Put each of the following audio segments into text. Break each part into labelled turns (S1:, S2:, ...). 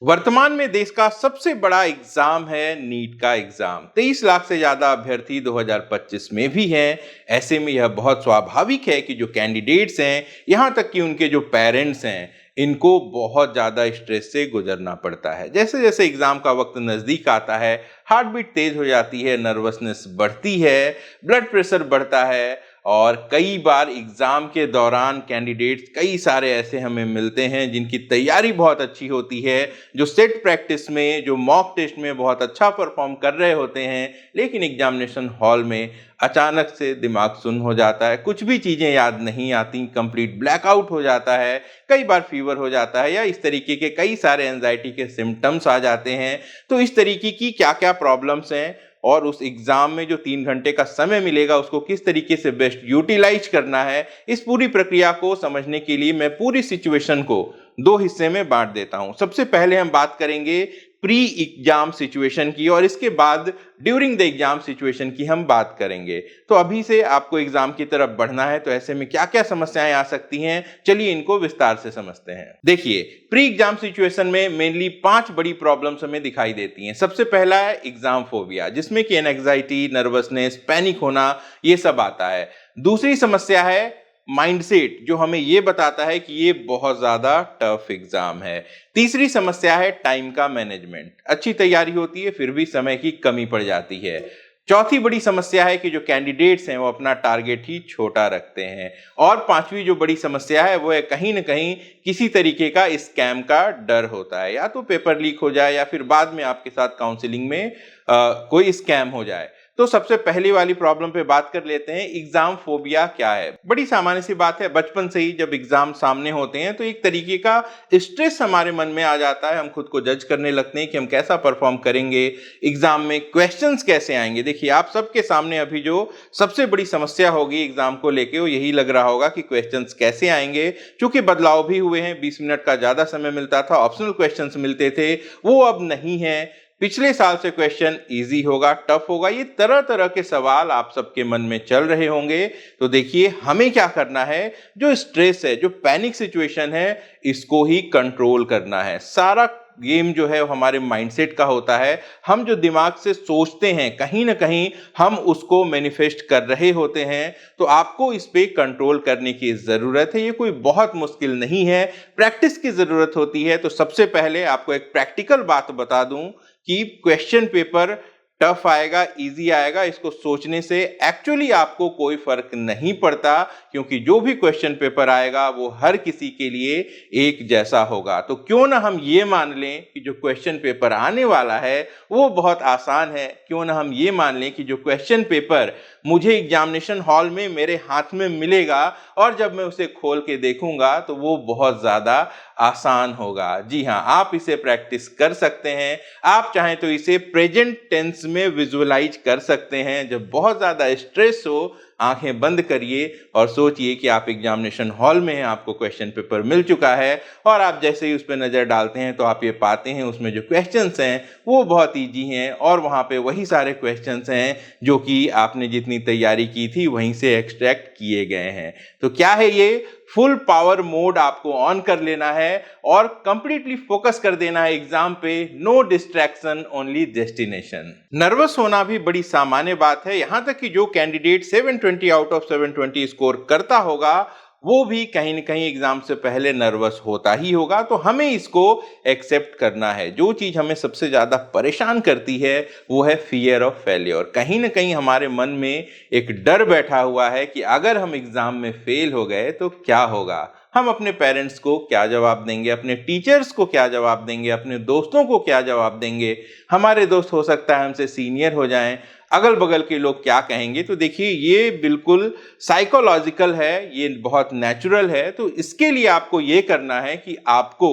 S1: वर्तमान में देश का सबसे बड़ा एग्जाम है नीट का एग्जाम। 23 लाख से ज्यादा अभ्यर्थी 2025 में भी हैं। ऐसे में यह बहुत स्वाभाविक है कि जो कैंडिडेट्स हैं, यहाँ तक कि उनके जो पेरेंट्स हैं, इनको बहुत ज़्यादा स्ट्रेस से गुजरना पड़ता है। जैसे जैसे एग्ज़ाम का वक्त नज़दीक आता है, हार्ट बीट तेज़ हो जाती है, नर्वसनेस बढ़ती है, ब्लड प्रेशर बढ़ता है और कई बार एग्ज़ाम के दौरान कैंडिडेट्स कई सारे ऐसे हमें मिलते हैं जिनकी तैयारी बहुत अच्छी होती है, जो सेट प्रैक्टिस में, जो मॉक टेस्ट में बहुत अच्छा परफॉर्म कर रहे होते हैं, लेकिन एग्जामिनेशन हॉल में अचानक से दिमाग सुन्न हो जाता है, कुछ भी चीज़ें याद नहीं आती, कंप्लीट ब्लैकआउट हो जाता है, कई बार फीवर हो जाता है या इस तरीके के कई सारे एंजाइटी के सिम्टम्स आ जाते हैं। तो इस तरीके की क्या क्या प्रॉब्लम्स हैं और उस एग्ज़ाम में जो 3 घंटे का समय मिलेगा उसको किस तरीके से बेस्ट यूटिलाइज करना है, इस पूरी प्रक्रिया को समझने के लिए मैं पूरी सिचुएशन को 2 हिस्से में बांट देता हूं। सबसे पहले हम बात करेंगे प्री एग्जाम सिचुएशन की और इसके बाद ड्यूरिंग द एग्जाम सिचुएशन की हम बात करेंगे। तो अभी से आपको एग्जाम की तरफ बढ़ना है, तो ऐसे में क्या क्या समस्याएं आ सकती हैं, चलिए इनको विस्तार से समझते हैं। देखिए, प्री एग्जाम सिचुएशन में मेनली 5 बड़ी प्रॉब्लम्स हमें दिखाई देती हैं। सबसे पहला है एग्जाम फोबिया, जिसमें कि एंजाइटी, नर्वसनेस, पैनिक होना, ये सब आता है। दूसरी समस्या है माइंडसेट, जो हमें ये बताता है कि ये बहुत ज्यादा टफ एग्जाम है। तीसरी समस्या है टाइम का मैनेजमेंट, अच्छी तैयारी होती है फिर भी समय की कमी पड़ जाती है। चौथी बड़ी समस्या है कि जो कैंडिडेट्स हैं वो अपना टारगेट ही छोटा रखते हैं। और पांचवी जो बड़ी समस्या है वो है कहीं ना कहीं किसी तरीके का स्कैम का डर होता है, या तो पेपर लीक हो जाए या फिर बाद में आपके साथ काउंसलिंग में कोई स्कैम हो जाए। तो सबसे पहली वाली प्रॉब्लम पे बात कर लेते हैं, एग्जाम फोबिया क्या है। बड़ी सामान्य सी बात है, बचपन से ही जब एग्जाम सामने होते हैं तो एक तरीके का स्ट्रेस हमारे मन में आ जाता है, हम खुद को जज करने लगते हैं कि हम कैसा परफॉर्म करेंगे, एग्जाम में क्वेश्चंस कैसे आएंगे। देखिए, आप सबके सामने अभी जो सबसे बड़ी समस्या होगी एग्जाम को लेके वो यही लग रहा होगा कि क्वेश्चंस कैसे आएंगे। चूंकि बदलाव भी हुए हैं, 20 मिनट का ज्यादा समय मिलता था, ऑप्शनल क्वेश्चंस मिलते थे, वो अब नहीं है। पिछले साल से क्वेश्चन इजी होगा, टफ होगा, ये तरह तरह के सवाल आप सबके मन में चल रहे होंगे। तो देखिए, हमें क्या करना है, जो स्ट्रेस है, जो पैनिक सिचुएशन है, इसको ही कंट्रोल करना है। सारा गेम जो है हमारे माइंडसेट का होता है। हम जो दिमाग से सोचते हैं कहीं ना कहीं हम उसको मैनिफेस्ट कर रहे होते हैं। तो आपको इस पे कंट्रोल करने की जरूरत है, ये कोई बहुत मुश्किल नहीं है, प्रैक्टिस की जरूरत होती है। तो सबसे पहले आपको एक प्रैक्टिकल बात बता दूं कि क्वेश्चन पेपर टफ आएगा, इजी आएगा, इसको सोचने से एक्चुअली आपको कोई फर्क नहीं पड़ता, क्योंकि जो भी क्वेश्चन पेपर आएगा वो हर किसी के लिए एक जैसा होगा। तो क्यों ना हम ये मान लें कि जो क्वेश्चन पेपर आने वाला है वो बहुत आसान है, क्यों ना हम ये मान लें कि जो क्वेश्चन पेपर मुझे एग्जामिनेशन हॉल में मेरे हाथ में मिलेगा और जब मैं उसे खोल के देखूंगा तो वो बहुत ज्यादा आसान होगा। जी हाँ, आप इसे प्रैक्टिस कर सकते हैं। आप चाहें तो इसे प्रेजेंट टेंस में विजुअलाइज कर सकते हैं। जब बहुत ज्यादा स्ट्रेस हो, आंखें बंद करिए और सोचिए कि आप एग्जामिनेशन हॉल में हैं, आपको क्वेश्चन पेपर मिल चुका है और आप जैसे ही उस पर नजर डालते हैं तो आप ये पाते हैं उसमें जो क्वेश्चंस हैं वो बहुत इजी हैं और वहाँ पे वही सारे क्वेश्चंस हैं जो कि आपने जितनी तैयारी की थी वहीं से एक्सट्रैक्ट किए गए हैं। तो क्या है ये, फुल पावर मोड आपको ऑन कर लेना है और कंप्लीटली फोकस कर देना है एग्जाम पे। No distraction, only destination. Nervous होना भी बड़ी सामान्य बात है, यहां तक कि जो कैंडिडेट 720 आउट ऑफ 720 स्कोर करता होगा वो भी कहीं ना कहीं एग्जाम से पहले नर्वस होता ही होगा। तो हमें इसको एक्सेप्ट करना है। जो चीज हमें सबसे ज्यादा परेशान करती है वो है फियर ऑफ फेल्योर। कहीं ना कहीं हमारे मन में एक डर बैठा हुआ है कि अगर हम एग्जाम में फेल हो गए तो क्या होगा, हम अपने पेरेंट्स को क्या जवाब देंगे, अपने टीचर्स को क्या जवाब देंगे, अपने दोस्तों को क्या जवाब देंगे, हमारे दोस्त हो सकता है हमसे सीनियर हो जाएं, अगल बगल के लोग क्या कहेंगे। तो देखिए, ये बिल्कुल साइकोलॉजिकल है, ये बहुत नेचुरल है। तो इसके लिए आपको ये करना है कि आपको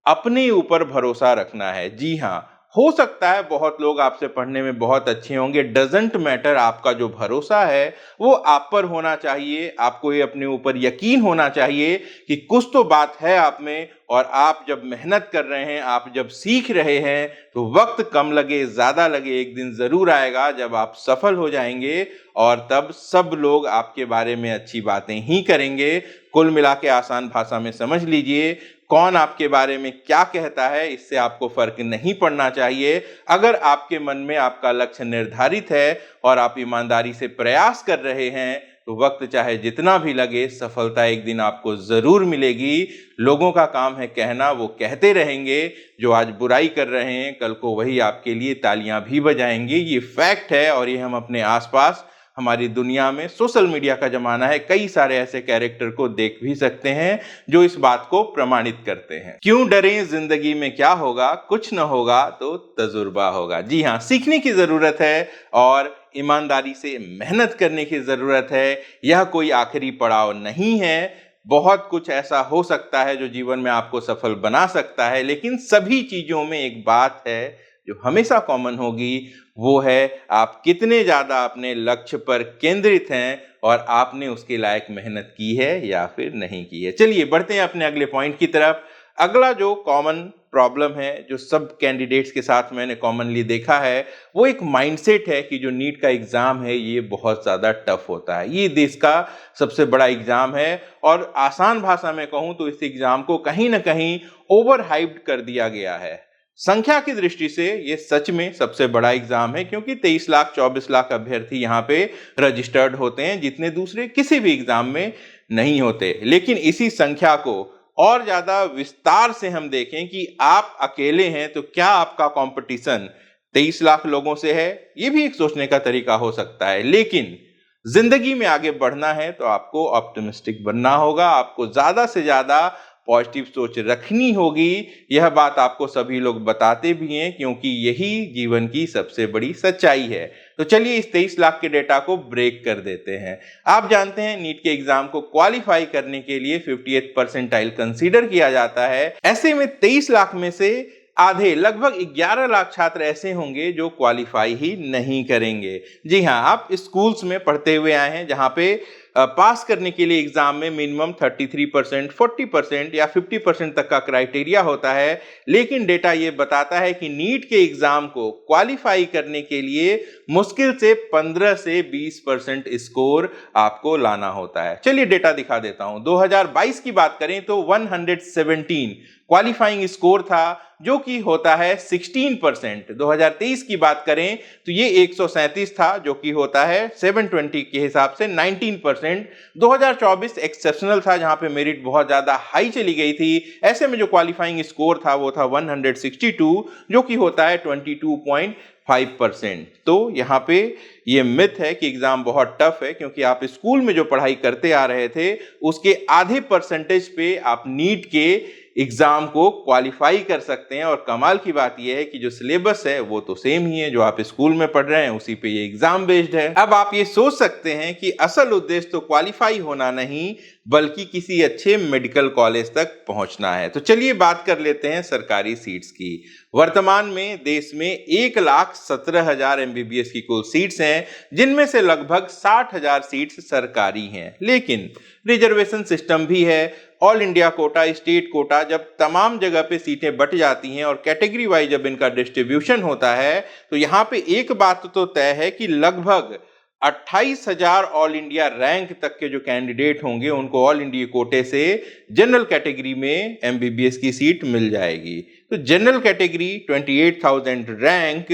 S1: अपने ऊपर भरोसा रखना है। जी हाँ, हो सकता है बहुत लोग आपसे पढ़ने में बहुत अच्छे होंगे, डजंट मैटर, आपका जो भरोसा है वो आप पर होना चाहिए। आपको ये अपने ऊपर यकीन होना चाहिए कि कुछ तो बात है आप में, और आप जब मेहनत कर रहे हैं, आप जब सीख रहे हैं, तो वक्त कम लगे ज्यादा लगे, एक दिन जरूर आएगा जब आप सफल हो जाएंगे और तब सब लोग आपके बारे में अच्छी बातें ही करेंगे। कुल मिला के आसान भाषा में समझ लीजिए, कौन आपके बारे में क्या कहता है, इससे आपको फर्क नहीं पड़ना चाहिए। अगर आपके मन में आपका लक्ष्य निर्धारित है और आप ईमानदारी से प्रयास कर रहे हैं तो वक्त चाहे जितना भी लगे, सफलता एक दिन आपको जरूर मिलेगी। लोगों का काम है कहना, वो कहते रहेंगे। जो आज बुराई कर रहे हैं कल को वही आपके लिए तालियां भी बजाएंगे। ये फैक्ट है और ये हम अपने आसपास, हमारी दुनिया में, सोशल मीडिया का जमाना है, कई सारे ऐसे कैरेक्टर को देख भी सकते हैं जो इस बात को प्रमाणित करते हैं। क्यों डरें, जिंदगी में क्या होगा, कुछ न होगा तो तजुर्बा होगा। जी हाँ, सीखने की जरूरत है और ईमानदारी से मेहनत करने की जरूरत है। यह कोई आखिरी पड़ाव नहीं है। बहुत कुछ ऐसा हो सकता है जो जीवन में आपको सफल बना सकता है, लेकिन सभी चीजों में एक बात है जो हमेशा कॉमन होगी, वो है आप कितने ज्यादा अपने लक्ष्य पर केंद्रित हैं और आपने उसके लायक मेहनत की है या फिर नहीं की है। चलिए बढ़ते हैं अपने अगले पॉइंट की तरफ। अगला जो कॉमन प्रॉब्लम है, जो सब कैंडिडेट्स के साथ मैंने कॉमनली देखा है, वो एक माइंडसेट है कि जो नीट का एग्जाम है ये बहुत ज्यादा टफ होता है। ये देश का सबसे बड़ा एग्जाम है और आसान भाषा में कहूं तो इस एग्जाम को कहीं ना कहीं ओवर हाइप्ड कर दिया गया है। संख्या की दृष्टि से ये सच में सबसे बड़ा एग्जाम है, क्योंकि 23 लाख 24 लाख अभ्यर्थी यहाँ पे रजिस्टर्ड होते हैं, जितने दूसरे किसी भी एग्जाम में नहीं होते। लेकिन इसी संख्या को और ज्यादा विस्तार से हम देखें कि आप अकेले हैं तो क्या आपका कंपटीशन 23 लाख लोगों से है, ये भी एक सोचने का तरीका हो सकता है। लेकिन जिंदगी में आगे बढ़ना है तो आपको ऑप्टिमिस्टिक बनना होगा, आपको ज्यादा से ज्यादा पॉजिटिव सोच रखनी होगी। यह बात आपको सभी लोग बताते भी हैं, क्योंकि यही जीवन की सबसे बड़ी सच्चाई है। तो चलिए इस 23 लाख के डेटा को ब्रेक कर देते हैं। आप जानते हैं नीट के एग्जाम को क्वालिफाई करने के लिए 58th परसेंटाइल कंसीडर किया जाता है। ऐसे में 23 लाख में से आधे, लगभग 11 लाख छात्र ऐसे होंगे जो क्वालिफाई ही नहीं करेंगे। जी हाँ, आप स्कूल्स में पढ़ते हुए आए हैं जहां पे पास करने के लिए एग्जाम में मिनिमम 33%, 40% या 50% तक का क्राइटेरिया होता है। लेकिन डेटा ये बताता है कि नीट के एग्जाम को क्वालिफाई करने के लिए मुश्किल से 15 से 20% स्कोर आपको लाना होता है। चलिए डेटा दिखा देता हूं। 2022 की बात करें तो 117 क्वालिफाइंग स्कोर था, जो कि होता है 16%। 2023 की बात करें तो ये 137 था, जो कि होता है 720 के हिसाब से 19%। 2024 एक्सेप्शनल था, जहां पे मेरिट बहुत ज्यादा हाई चली गई थी। ऐसे में जो क्वालिफाइंग स्कोर था वो था 162, जो कि होता है 22.5%। तो यहाँ पे ये मिथ है कि एग्जाम बहुत टफ है, क्योंकि आप स्कूल में जो पढ़ाई करते आ रहे थे उसके आधे परसेंटेज पे आप नीट के एग्जाम को क्वालिफाई कर सकते हैं। और कमाल की बात यह है कि जो सिलेबस है वो तो सेम ही है, जो आप स्कूल में पढ़ रहे हैं उसी पे ये एग्जाम बेस्ड है। अब आप ये सोच सकते हैं कि असल उद्देश्य तो क्वालिफाई होना नहीं, बल्कि किसी अच्छे मेडिकल कॉलेज तक पहुंचना है। तो चलिए बात कर लेते हैं सरकारी सीट्स की। वर्तमान में देश में 1,17,000 MBBS की कुल सीट्स हैं, जिनमें से लगभग 60,000 सीट्स सरकारी हैं। लेकिन रिजर्वेशन सिस्टम भी है। All India quota, state quota, जब तमाम जगह पे सीटें बट जाती हैं और कैटेगरी वाइज जब इनका डिस्ट्रीब्यूशन होता है तो यहाँ पे एक बात तो तय है कि लगभग 28,000 ऑल इंडिया रैंक तक के जो कैंडिडेट होंगे उनको ऑल इंडिया कोटे से जनरल कैटेगरी में MBBS की सीट मिल जाएगी। तो general category 28,000 rank,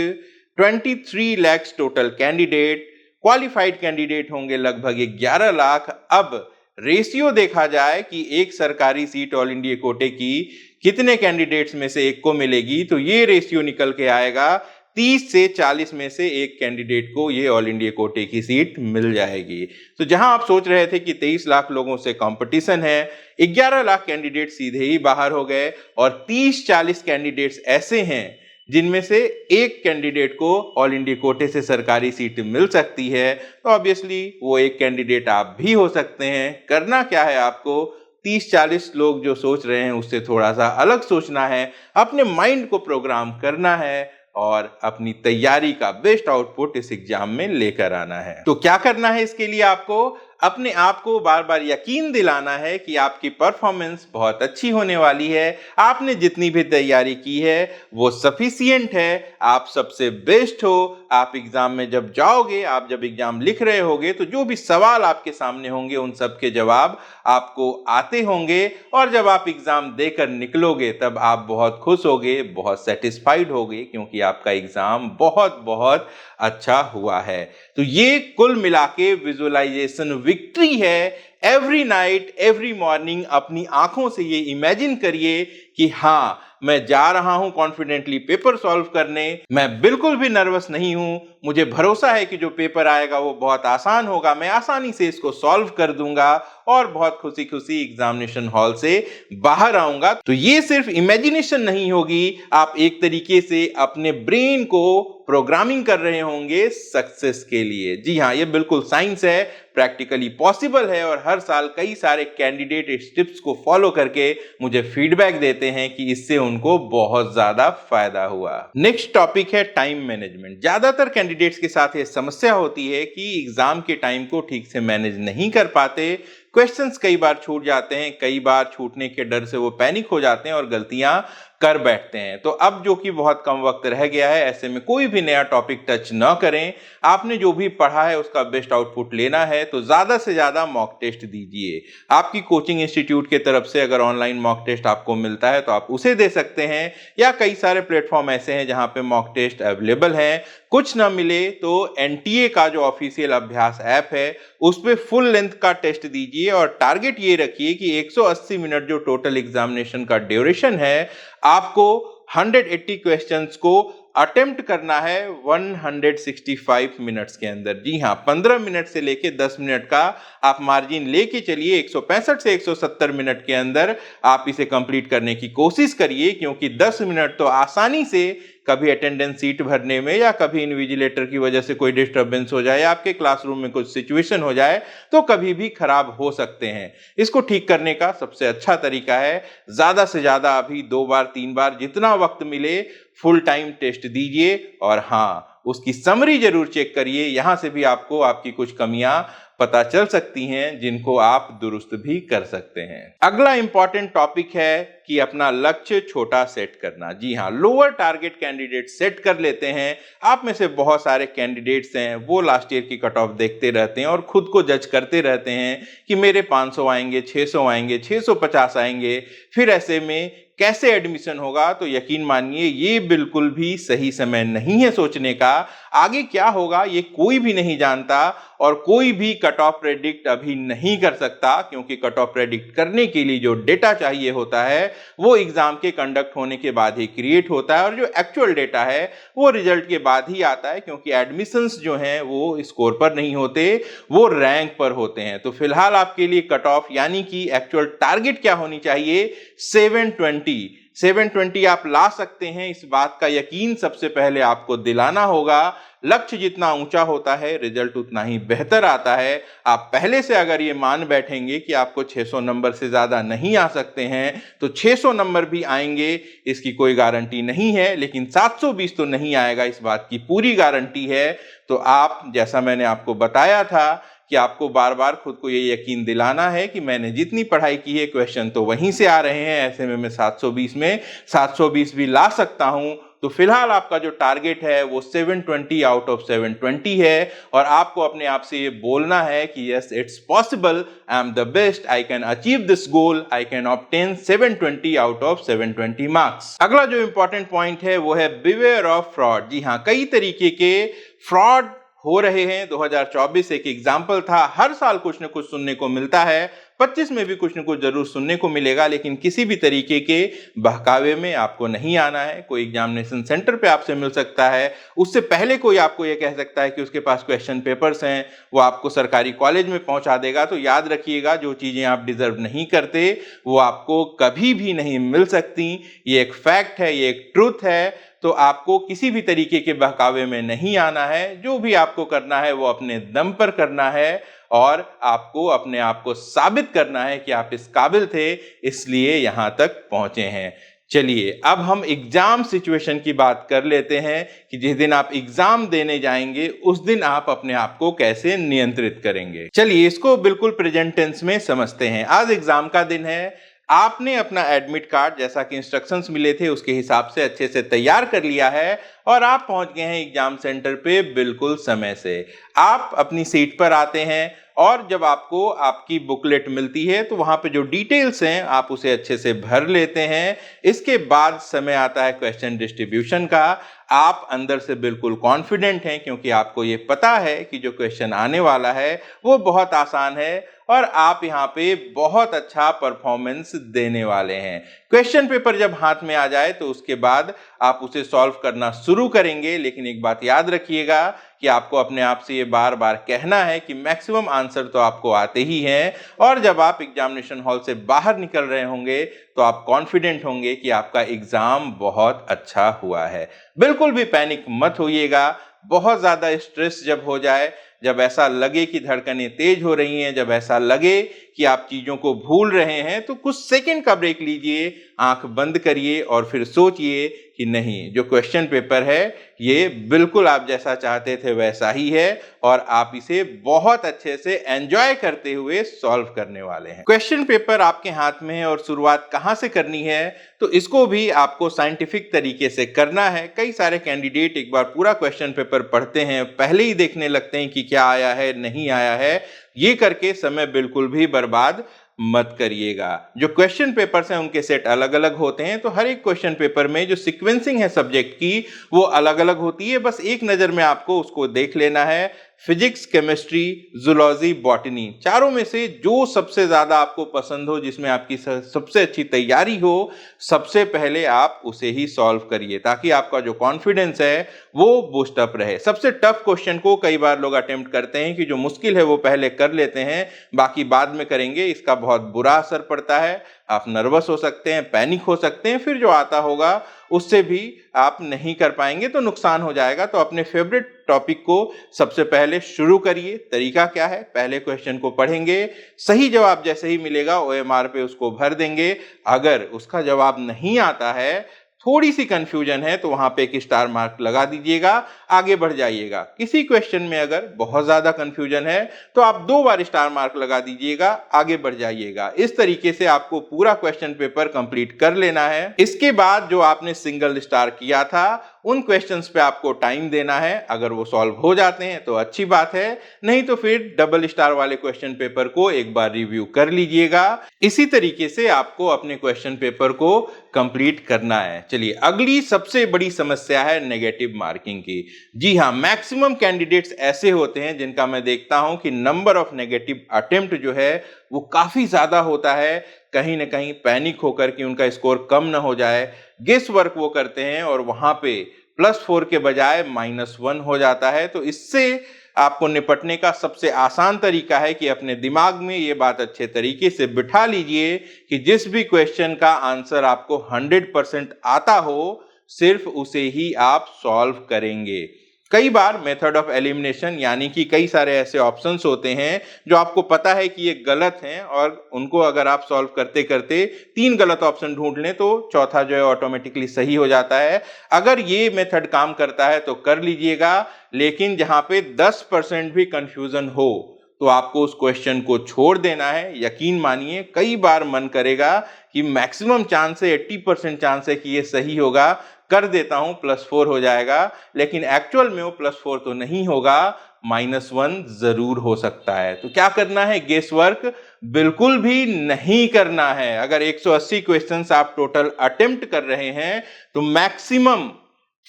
S1: 23 lakh total candidate, qualified candidate होंगे लगभग 11 लाख। अब रेशियो देखा जाए कि एक सरकारी सीट ऑल इंडिया कोटे की कितने कैंडिडेट्स में से एक को मिलेगी, तो ये रेशियो निकल के आएगा 30 से 40 में से एक कैंडिडेट को ये ऑल इंडिया कोटे की सीट मिल जाएगी। तो जहां आप सोच रहे थे कि 23 लाख लोगों से कंपटीशन है, 11 लाख कैंडिडेट सीधे ही बाहर हो गए और 30-40 कैंडिडेट्स ऐसे हैं जिनमें से एक कैंडिडेट को ऑल इंडिया कोटे से सरकारी सीट मिल सकती है। तो ऑब्वियसली वो एक कैंडिडेट आप भी हो सकते हैं। करना क्या है आपको, 30-40 लोग जो सोच रहे हैं उससे थोड़ा सा अलग सोचना है, अपने माइंड को प्रोग्राम करना है और अपनी तैयारी का बेस्ट आउटपुट इस एग्जाम में लेकर आना है। तो क्या करना है इसके लिए आपको, अपने आप को बार बार यकीन दिलाना है कि आपकी परफॉर्मेंस बहुत अच्छी होने वाली है, आपने जितनी भी तैयारी की है वो सफिशिएंट है, आप सबसे बेस्ट हो। आप एग्जाम में जब जाओगे, आप जब एग्जाम लिख रहे होगे, तो जो भी सवाल आपके सामने होंगे उन सब के जवाब आपको आते होंगे, और जब आप एग्जाम देकर निकलोगे तब आप बहुत खुश होगे, बहुत सेटिस्फाइड होगे, क्योंकि आपका एग्जाम बहुत बहुत अच्छा हुआ है। तो ये कुल मिला के विजुअलाइजेशन विक्ट्री है। एवरी नाइट एवरी मॉर्निंग अपनी आंखों से ये इमेजिन करिए कि हाँ, मैं जा रहा हूं कॉन्फिडेंटली पेपर सॉल्व करने, मैं बिल्कुल भी नर्वस नहीं हूं, मुझे भरोसा है कि जो पेपर आएगा वो बहुत आसान होगा, मैं आसानी से इसको सॉल्व कर दूंगा और बहुत खुशी खुशी एग्जामिनेशन हॉल से बाहर आऊंगा। तो ये सिर्फ इमेजिनेशन नहीं होगी, आप एक तरीके से अपने ब्रेन को प्रोग्रामिंग कर रहे होंगे सक्सेस के लिए। जी हाँ, ये बिल्कुल साइंस है, प्रैक्टिकली पॉसिबल है, और हर साल कई सारे कैंडिडेट इस टिप्स को फॉलो करके मुझे फीडबैक देते हैं कि इससे उनको बहुत ज्यादा फायदा हुआ। नेक्स्ट टॉपिक है टाइम मैनेजमेंट। ज्यादातर कैंडिडेट्स के साथ ये समस्या होती है कि एग्जाम के टाइम को ठीक से मैनेज नहीं कर पाते, क्वेश्चंस कई बार छूट जाते हैं, कई बार छूटने के डर से वो पैनिक हो जाते हैं और गलतियां कर बैठते हैं। तो अब जो कि बहुत कम वक्त रह गया है, ऐसे में कोई भी नया टॉपिक टच न करें, आपने जो भी पढ़ा है उसका बेस्ट आउटपुट लेना है तो ज्यादा से ज्यादा मॉक टेस्ट दीजिए। आपकी कोचिंग इंस्टीट्यूट के तरफ से अगर ऑनलाइन मॉक टेस्ट आपको मिलता है तो आप उसे दे सकते हैं, या कई सारे प्लेटफॉर्म ऐसे हैं जहां पे मॉक टेस्ट अवेलेबल है। कुछ ना मिले तो एनटीए का जो ऑफिशियल अभ्यास ऐप है उस पे फुल लेंथ का टेस्ट दीजिए, और टारगेट ये रखिए कि 180 मिनट जो टोटल एग्जामिनेशन का ड्यूरेशन है, आपको 180 क्वेश्चंस को अटेम्प्ट करना है 165 मिनट्स के अंदर। जी हाँ, 15 मिनट से लेके 10 मिनट का आप मार्जिन लेके चलिए। 165 से 170 मिनट के अंदर आप इसे कंप्लीट करने की कोशिश करिए, क्योंकि 10 मिनट तो आसानी से कभी अटेंडेंस सीट भरने में, या कभी इन्विजिलेटर की वजह से कोई डिस्टर्बेंस हो जाए, आपके क्लासरूम में कुछ सिचुएशन हो जाए, तो कभी भी खराब हो सकते हैं। इसको ठीक करने का सबसे अच्छा तरीका है ज्यादा से ज्यादा अभी 2 बार 3 बार जितना वक्त मिले फुल टाइम टेस्ट दीजिए, और हाँ, उसकी समरी जरूर चेक करिए। यहां से भी आपको आपकी कुछ कमियां पता चल सकती हैं जिनको आप दुरुस्त भी कर सकते हैं। अगला इंपॉर्टेंट टॉपिक है कि अपना लक्ष्य छोटा सेट करना। जी हाँ, लोअर टारगेट कैंडिडेट सेट कर लेते हैं। आप में से बहुत सारे कैंडिडेट्स हैं वो लास्ट ईयर की कट ऑफ देखते रहते हैं और खुद को जज करते रहते हैं कि मेरे 500 आएंगे, 600 आएंगे, 650 आएंगे, फिर ऐसे में कैसे एडमिशन होगा। तो यकीन मानिए ये बिल्कुल भी सही समय नहीं है सोचने का। आगे क्या होगा ये कोई भी नहीं जानता, और कोई भी कट ऑफ प्रेडिक्ट अभी नहीं कर सकता, क्योंकि कट ऑफ प्रेडिक्ट करने के लिए जो डेटा चाहिए होता है वो एग्जाम के कंडक्ट होने के बाद ही क्रिएट होता है, और जो एक्चुअल डेटा है वो रिजल्ट के बाद ही आता है, क्योंकि एडमिशंस जो हैं वो स्कोर पर नहीं होते, वो रैंक पर होते हैं। तो फिलहाल आपके लिए कट ऑफ यानी कि एक्चुअल टारगेट क्या होनी चाहिए, 720 आप ला सकते हैं। इस बात का यकीन सबसे पहले आपको दिलाना होगा। लक्ष्य जितना ऊंचा होता है रिजल्ट उतना ही बेहतर आता है। आप पहले से अगर ये मान बैठेंगे कि आपको 600 नंबर से ज्यादा नहीं आ सकते हैं, तो 600 नंबर भी आएंगे इसकी कोई गारंटी नहीं है, लेकिन 720 तो नहीं आएगा इस बात की पूरी गारंटी है। तो आप, जैसा मैंने आपको बताया था कि आपको बार बार खुद को ये यकीन दिलाना है कि मैंने जितनी पढ़ाई की है क्वेश्चन तो वहीं से आ रहे हैं, ऐसे में मैं 720 भी ला सकता हूं। तो फिलहाल आपका जो टारगेट है वो 720 आउट ऑफ 720 है, और आपको अपने आप से ये बोलना है कि yes it's possible, I am the best, I can achieve this goal, I can obtain 720 out of 720 marks. अगला जो इंपॉर्टेंट पॉइंट है वो है बिवेयर ऑफ फ्रॉड। जी हाँ, कई तरीके के फ्रॉड हो रहे हैं। 2024 एक एग्जाम्पल था। हर साल कुछ न कुछ सुनने को मिलता है, 25 में भी कुछ न कुछ जरूर सुनने को मिलेगा, लेकिन किसी भी तरीके के बहकावे में आपको नहीं आना है। कोई एग्जामिनेशन सेंटर पे आपसे मिल सकता है, उससे पहले कोई आपको यह कह सकता है कि उसके पास क्वेश्चन पेपर्स हैं, वो आपको सरकारी कॉलेज में पहुंचा देगा। तो याद रखिएगा, जो चीजें आप डिजर्व नहीं करते वो आपको कभी भी नहीं मिल सकती। ये एक फैक्ट है, ये एक ट्रूथ है। तो आपको किसी भी तरीके के बहकावे में नहीं आना है। जो भी आपको करना है वो अपने दम पर करना है, और आपको अपने आप को साबित करना है कि आप इस काबिल थे, इसलिए यहां तक पहुंचे हैं। चलिए अब हम एग्जाम सिचुएशन की बात कर लेते हैं कि जिस दिन आप एग्जाम देने जाएंगे उस दिन आप अपने आप को कैसे नियंत्रित करेंगे। चलिए इसको बिल्कुल प्रेजेंट टेंस में समझते हैं। आज एग्जाम का दिन है, आपने अपना एडमिट कार्ड जैसा कि इंस्ट्रक्शंस मिले थे उसके हिसाब से अच्छे से तैयार कर लिया है और आप पहुंच गए हैं एग्जाम सेंटर पे बिल्कुल समय से। आप अपनी सीट पर आते हैं और जब आपको आपकी बुकलेट मिलती है तो वहां पे जो डिटेल्स हैं आप उसे अच्छे से भर लेते हैं। इसके बाद समय आता है क्वेश्चन डिस्ट्रीब्यूशन का। आप अंदर से बिल्कुल कॉन्फिडेंट हैं क्योंकि आपको ये पता है कि जो क्वेश्चन आने वाला है वो बहुत आसान है और आप यहाँ पे बहुत अच्छा परफॉर्मेंस देने वाले हैं। क्वेश्चन पेपर जब हाथ में आ जाए तो उसके बाद आप उसे सॉल्व करना शुरू करेंगे, लेकिन एक बात याद रखिएगा कि आपको अपने आप से ये बार बार कहना है कि मैक्सिमम आंसर तो आपको आते ही हैं और जब आप एग्जामिनेशन हॉल से बाहर निकल रहे होंगे तो आप कॉन्फिडेंट होंगे कि आपका एग्जाम बहुत अच्छा हुआ है। बिल्कुल भी पैनिक मत होइएगा। बहुत ज्यादा स्ट्रेस जब हो जाए, जब ऐसा लगे कि धड़कनें तेज हो रही हैं, जब ऐसा लगे कि आप चीजों को भूल रहे हैं, तो कुछ सेकंड का ब्रेक लीजिए, आंख बंद करिए और फिर सोचिए कि नहीं, जो क्वेश्चन पेपर है ये बिल्कुल आप जैसा चाहते थे वैसा ही है और आप इसे बहुत अच्छे से एंजॉय करते हुए सॉल्व करने वाले हैं। क्वेश्चन पेपर आपके हाथ में है और शुरुआत कहां से करनी है, तो इसको भी आपको साइंटिफिक तरीके से करना है। कई सारे कैंडिडेट एक बार पूरा क्वेश्चन पेपर पढ़ते हैं, पहले ही देखने लगते हैं कि क्या आया है नहीं आया है। ये करके समय बिल्कुल भी बर्बाद मत करिएगा। जो क्वेश्चन पेपर्स हैं उनके सेट अलग अलग होते हैं, तो हर एक क्वेश्चन पेपर में जो सीक्वेंसिंग है सब्जेक्ट की वो अलग अलग होती है। बस एक नजर में आपको उसको देख लेना है। फिजिक्स, केमिस्ट्री, जूलॉजी, बॉटनी, चारों में से जो सबसे ज्यादा आपको पसंद हो, जिसमें आपकी सबसे अच्छी तैयारी हो, सबसे पहले आप उसे ही सॉल्व करिए ताकि आपका जो कॉन्फिडेंस है वो बूस्ट अप रहे। सबसे टफ क्वेश्चन को कई बार लोग अटेम्प्ट करते हैं कि जो मुश्किल है वो पहले कर लेते हैं, बाकी बाद में करेंगे। इसका बहुत बुरा असर पड़ता है। आप नर्वस हो सकते हैं, पैनिक हो सकते हैं, फिर जो आता होगा उससे भी आप नहीं कर पाएंगे तो नुकसान हो जाएगा। तो अपने फेवरेट टॉपिक को सबसे पहले शुरू करिए। तरीका क्या है, पहले क्वेश्चन को पढ़ेंगे, सही जवाब जैसे ही मिलेगा ओएमआर पे उसको भर देंगे। अगर उसका जवाब नहीं आता है, थोड़ी सी कंफ्यूजन है, तो वहां पे एक स्टार मार्क लगा दीजिएगा, आगे बढ़ जाइएगा। किसी क्वेश्चन में अगर बहुत ज्यादा कंफ्यूजन है तो आप 2 बार स्टार मार्क लगा दीजिएगा, आगे बढ़ जाइएगा। इस तरीके से आपको पूरा क्वेश्चन पेपर कंप्लीट कर लेना है। इसके बाद जो आपने सिंगल स्टार किया था उन क्वेश्चंस पे आपको टाइम देना है। अगर वो सॉल्व हो जाते हैं तो अच्छी बात है, नहीं तो फिर डबल स्टार वाले क्वेश्चन पेपर को एक बार रिव्यू कर लीजिएगा। इसी तरीके से आपको अपने क्वेश्चन पेपर को कंप्लीट करना है। चलिए अगली सबसे बड़ी समस्या है नेगेटिव मार्किंग की। जी हाँ, मैक्सिमम कैंडिडेट्स ऐसे होते हैं जिनका मैं देखता हूं कि नंबर ऑफ नेगेटिव अटेम्प्ट जो है वो काफी ज्यादा होता है। कहीं ना कहीं पैनिक होकर कि उनका स्कोर कम ना हो जाए, गेस वर्क वो करते हैं और वहां पे +4 के बजाय -1 हो जाता है। तो इससे आपको निपटने का सबसे आसान तरीका है कि अपने दिमाग में ये बात अच्छे तरीके से बिठा लीजिए कि जिस भी क्वेश्चन का आंसर आपको 100% आता हो, सिर्फ उसे ही आप सॉल्व करेंगे। कई बार मेथड ऑफ एलिमिनेशन यानी कि कई सारे ऐसे ऑप्शंस होते हैं जो आपको पता है कि ये गलत हैं और उनको अगर आप सॉल्व करते करते 3 गलत ऑप्शन ढूंढ लें तो चौथा जो है ऑटोमेटिकली सही हो जाता है। अगर ये मेथड काम करता है तो कर लीजिएगा, लेकिन जहां पे 10% भी कंफ्यूजन हो तो आपको उस क्वेश्चन को छोड़ देना है। यकीन मानिए कई बार मन करेगा कि मैक्सिमम चांस है, 80% चांस है कि ये सही होगा, कर देता हूं, +4 हो जाएगा, लेकिन एक्चुअल में वो +4 तो नहीं होगा, -1 जरूर हो सकता है। तो क्या करना है, गेस वर्क बिल्कुल भी नहीं करना है। अगर 180 क्वेश्चंस आप टोटल अटेम्प्ट कर रहे हैं तो मैक्सिमम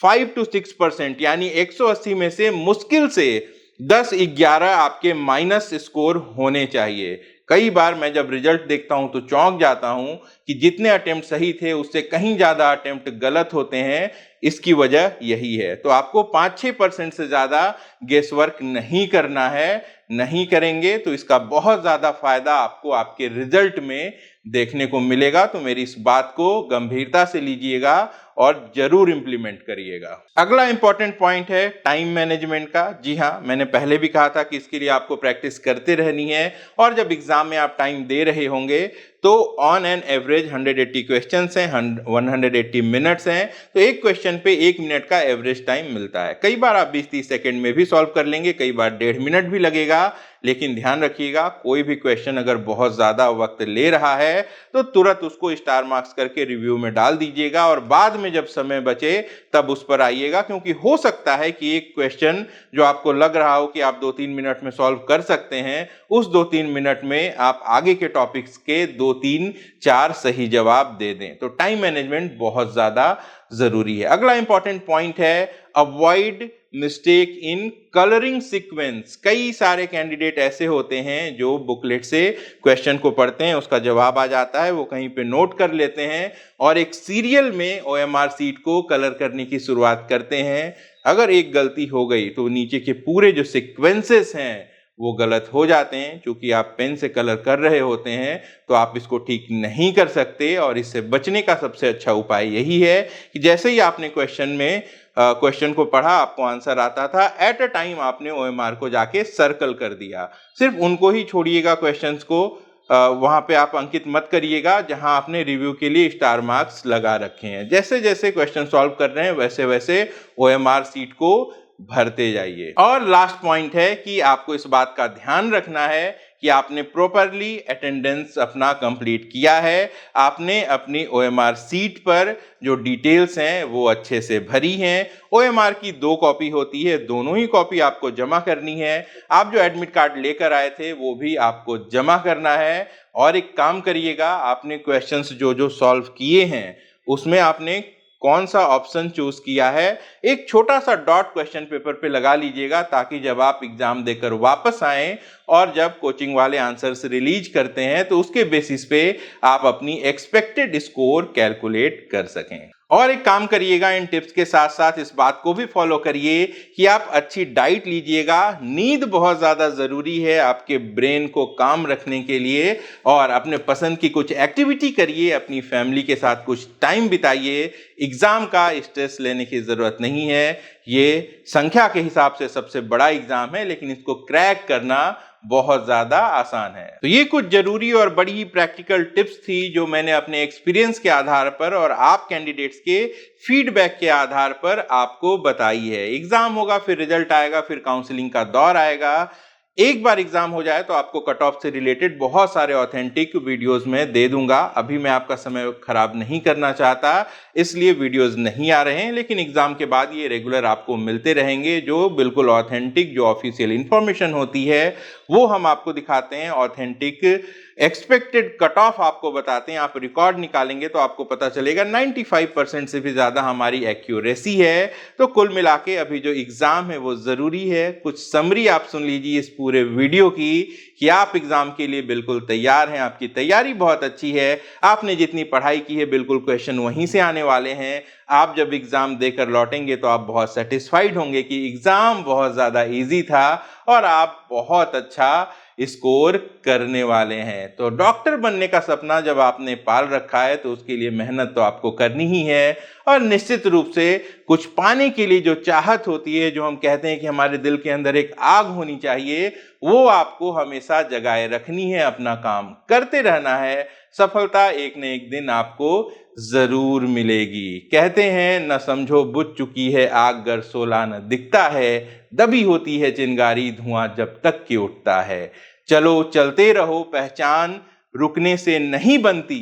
S1: 5 to 6% यानी 180 में से मुश्किल से 10-11 आपके माइनस स्कोर होने चाहिए। कई बार मैं जब रिजल्ट देखता हूं तो चौंक जाता हूं कि जितने अटेम्प्ट सही थे उससे कहीं ज्यादा अटेम्प्ट गलत होते हैं। इसकी वजह यही है। तो आपको 5-6% से ज्यादा गेस वर्क नहीं करना है। नहीं करेंगे तो इसका बहुत ज्यादा फायदा आपको आपके रिजल्ट में देखने को मिलेगा। तो मेरी इस बात को गंभीरता से लीजिएगा और जरूर इंप्लीमेंट करिएगा। अगला इंपॉर्टेंट पॉइंट है टाइम मैनेजमेंट का। जी हाँ, मैंने पहले भी कहा था कि इसके लिए आपको प्रैक्टिस करते रहनी है और जब एग्जाम में आप टाइम दे रहे होंगे तो ऑन एन एवरेज 180 क्वेश्चंस हैं, 180 मिनट्स हैं, तो एक क्वेश्चन पे 1 मिनट का एवरेज टाइम मिलता है। कई बार आप 20-30 सेकंड में भी सॉल्व कर लेंगे, कई बार 1.5 मिनट भी लगेगा, लेकिन ध्यान रखिएगा कोई भी क्वेश्चन अगर बहुत ज्यादा वक्त ले रहा है तो तुरंत उसको स्टार मार्क्स करके रिव्यू में डाल दीजिएगा और बाद में जब समय बचे तब उस पर आइएगा, क्योंकि हो सकता है कि एक क्वेश्चन जो आपको लग रहा हो कि आप 2-3 मिनट में सॉल्व कर सकते हैं, उस 2-3 मिनट में आप आगे के टॉपिक्स के 2-3-4 सही जवाब दे दें। तो टाइम मैनेजमेंट बहुत ज्यादा जरूरी है। अगला इंपॉर्टेंट पॉइंट है avoid mistake in colouring sequence. कई सारे कैंडिडेट ऐसे होते हैं जो बुकलेट से क्वेश्चन को पढ़ते हैं, उसका जवाब आ जाता है, वो कहीं पे नोट कर लेते हैं और एक सीरियल में ओएमआर सीट को कलर करने की शुरुआत करते हैं। अगर एक गलती हो गई तो नीचे के पूरे जो सीक्वेंसेस हैं वो गलत हो जाते हैं। क्योंकि आप पेन से कलर कर रहे होते हैं तो आप इसको ठीक नहीं कर सकते और इससे बचने का सबसे अच्छा उपाय यही है कि जैसे ही आपने क्वेश्चन को पढ़ा, आपको आंसर आता था, एट अ टाइम आपने ओएमआर को जाके सर्कल कर दिया। सिर्फ उनको ही छोड़िएगा क्वेश्चंस को, वहां पे आप अंकित मत करिएगा जहां आपने रिव्यू के लिए स्टार मार्क्स लगा रखे हैं। जैसे जैसे क्वेश्चन सॉल्व कर रहे हैं वैसे वैसे ओएमआर सीट को भरते जाइए। और लास्ट पॉइंट है कि आपको इस बात का ध्यान रखना है कि आपने प्रॉपरली अटेंडेंस अपना कंप्लीट किया है, आपने अपनी ओएमआर सीट पर जो डिटेल्स हैं वो अच्छे से भरी हैं। ओएमआर की 2 कॉपी होती है, दोनों ही कॉपी आपको जमा करनी है। आप जो एडमिट कार्ड लेकर आए थे वो भी आपको जमा करना है। और एक काम करिएगा, आपने क्वेश्चंस जो जो सॉल्व किए हैं उसमें आपने कौन सा ऑप्शन चूज किया है, एक छोटा सा डॉट क्वेश्चन पेपर पे लगा लीजिएगा, ताकि जब आप एग्जाम देकर वापस आएं और जब कोचिंग वाले आंसर्स रिलीज करते हैं तो उसके बेसिस पे आप अपनी एक्सपेक्टेड स्कोर कैलकुलेट कर सकें। और एक काम करिएगा, इन टिप्स के साथ साथ इस बात को भी फॉलो करिए कि आप अच्छी डाइट लीजिएगा। नींद बहुत ज्यादा जरूरी है आपके ब्रेन को काम रखने के लिए, और अपने पसंद की कुछ एक्टिविटी करिए, अपनी फैमिली के साथ कुछ टाइम बिताइए। एग्जाम का स्ट्रेस लेने की जरूरत नहीं है, ये संख्या के हिसाब से सबसे बड़ा एग्जाम है, लेकिन इसको क्रैक करना बहुत ज्यादा आसान है। तो ये कुछ जरूरी और बड़ी ही प्रैक्टिकल टिप्स थी जो मैंने अपने एक्सपीरियंस के आधार पर और आप कैंडिडेट्स के फीडबैक के आधार पर आपको बताई है। एग्जाम होगा, फिर रिजल्ट आएगा, फिर काउंसलिंग का दौर आएगा। एक बार एग्जाम हो जाए तो आपको कट ऑफ से रिलेटेड बहुत सारे ऑथेंटिक वीडियोस में दे दूंगा। अभी मैं आपका समय खराब नहीं करना चाहता, इसलिए वीडियोस नहीं आ रहे हैं, लेकिन एग्जाम के बाद ये रेगुलर आपको मिलते रहेंगे। जो बिल्कुल ऑथेंटिक, जो ऑफिशियल इंफॉर्मेशन होती है वो हम आपको दिखाते हैं। ऑथेंटिक एक्सपेक्टेड कट ऑफ आपको बताते हैं। आप रिकॉर्ड निकालेंगे तो आपको पता चलेगा 95% से भी ज्यादा हमारी एक्यूरेसी है। तो कुल मिला के अभी जो एग्जाम है वो जरूरी है। कुछ समरी आप सुन लीजिए इस पूरे वीडियो की कि आप एग्जाम के लिए बिल्कुल तैयार हैं, आपकी तैयारी बहुत अच्छी है, आपने जितनी पढ़ाई की है बिल्कुल क्वेश्चन वहीं से आने वाले हैं। आप जब एग्जाम देकर लौटेंगे तो आप बहुत सेटिस्फाइड होंगे कि एग्जाम बहुत ज्यादा इजी था और आप बहुत अच्छा स्कोर करने वाले हैं। तो डॉक्टर बनने का सपना जब आपने पाल रखा है तो उसके लिए मेहनत तो आपको करनी ही है, और निश्चित रूप से कुछ पाने के लिए जो चाहत होती है, जो हम कहते हैं कि हमारे दिल के अंदर एक आग होनी चाहिए, वो आपको हमेशा जगाए रखनी है, अपना काम करते रहना है। सफलता एक न एक दिन आपको जरूर मिलेगी। कहते हैं न समझो बुझ चुकी है आग गर सोला न दिखता है, दबी होती है चिंगारी धुआं जब तक कि उठता है। चलो चलते रहो, पहचान रुकने से नहीं बनती,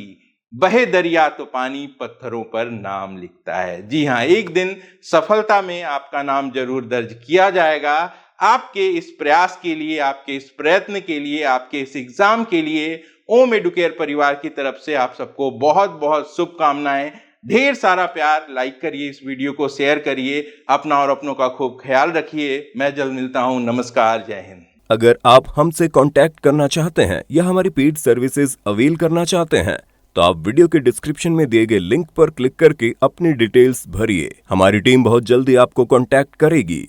S1: बहे दरिया तो पानी पत्थरों पर नाम लिखता है। जी हाँ, एक दिन सफलता में आपका नाम जरूर दर्ज किया जाएगा। आपके इस प्रयास के लिए, आपके इस प्रयत्न के लिए, आपके इस एग्जाम के लिए ओम एडुकेयर परिवार की तरफ से आप सबको बहुत बहुत शुभकामनाएं। ढेर सारा प्यार, लाइक करिए, इस वीडियो को शेयर करिए, अपना और अपनों का खूब ख्याल रखिए। मैं जल्द मिलता हूं। नमस्कार, जय हिंद।
S2: अगर आप हमसे कांटेक्ट करना चाहते हैं या हमारी पेड सर्विसेज अवेल करना चाहते हैं तो आप वीडियो के डिस्क्रिप्शन में दिए गए लिंक पर क्लिक करके अपनी डिटेल्स भरिए। हमारी टीम बहुत जल्दी आपको कांटेक्ट करेगी।